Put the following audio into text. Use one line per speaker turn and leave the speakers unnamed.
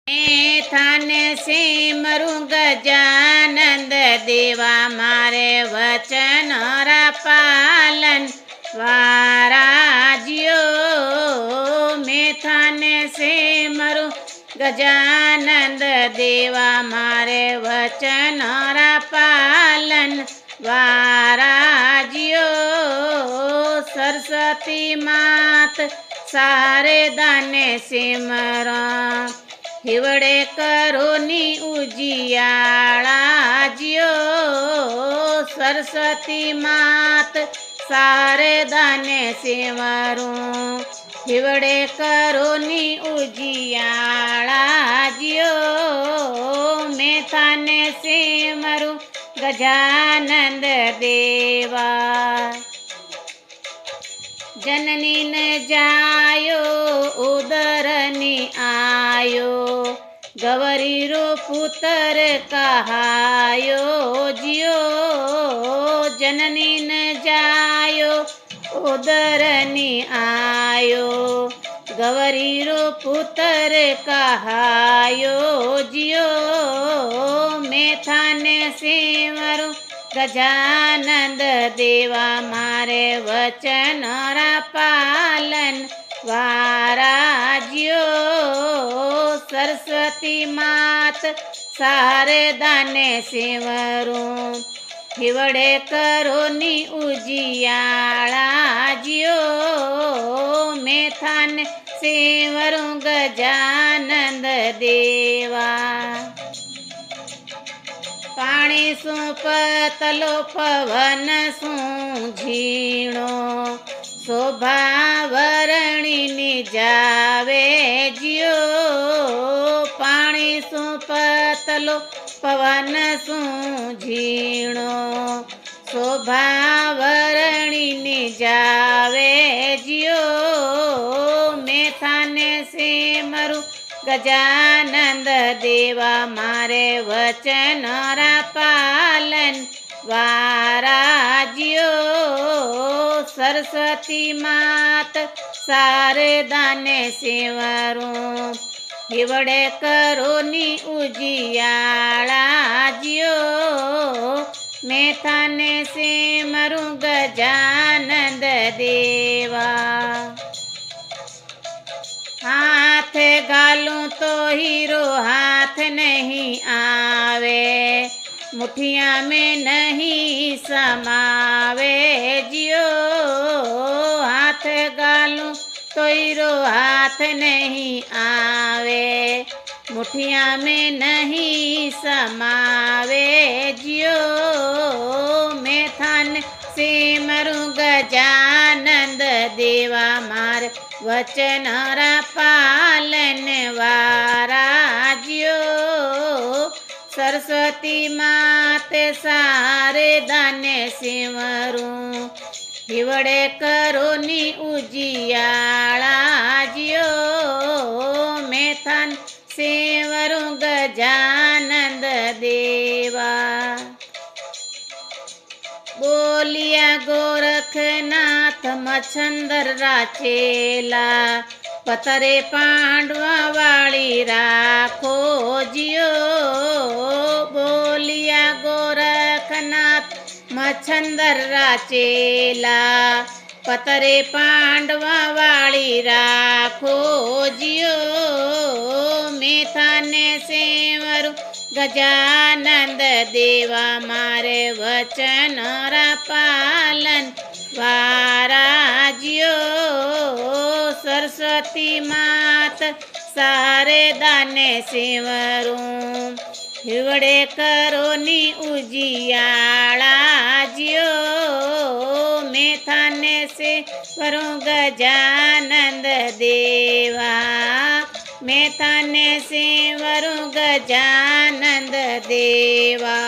થાને સિમરું ગજાનંદ દેવા મારે વચન પાલન વારાજ્યો મેથાને સિમરું ગજાનંદ દેવા મારે વચન પાલન વારાજ્યો સરસ્વતી માત સારે દાને સિમરણ हिवड़े करोनी उजियाला जियो सरस्वती मात सारे दाने सिमरूं हिवड़े करोनी उजियाला जियो मैं थाने सिमरूं गजानंद देवा जननी न जायो उदरनी आयो गवरी रो पुत्र कहायो जियो जननी न जायो उदरनी आयो गवरी रो पुत्र कहायो जियो मैं थाने सिमरूं गजानंद देवा मारे वचन पालन वाराज्यो सरस्वती मात सारे दाने सिमरूं हिवड़े करोनी उजियाला जियो मैं थाने सिमरूं गजानंद देवा पाणी सु पतलो पवन सु झीणो शोभा वरणी जावे जियो पाणी सु पतलो पवन सु झीणो शोभा वरणी जावे जियो मैं थाने सिमरूं गजानंद देवा मारे वचन पालन वाराज्यो सरस्वती मात सारे दाने सिमरूं हिवड़े करोनी उजियाला जियो मैं थाने सिमरूं गजानंद देवा हाथ घालूं तो हीरो हाथ नहीं आवे मुठिया में नहीं समावे जियो हाथ घालूं तो हीरो हाथ नहीं आवे मुठिया में नहीं समावे जियो मैं थाने सिमरूं गजानंद देवा मार वचन पालन वाराज्यो सरस्वती मात सारे दाने सिमरूं हिवड़े करोनी उजियाला जियो मैं थान सिमरूं गजानंद देवा बोलिया गोरखनाथ मच्छंदर राचेला पतरे पांडवा वाली राखो जियो बोलिया गोरखनाथ मच्छंदर राचेला पतरे पांडवा वाली राखो जियो मैं थाने सिमरूं गजानंद देवा मारे वचन पालन वाराज्यो सरस्वती मात सारे दाने सिमरूं हिवड़े करोनी उजियाला जियो मैं थाने सिमरूं गजानंद देवा मैं थाने सिमरूं गजानंद देवा।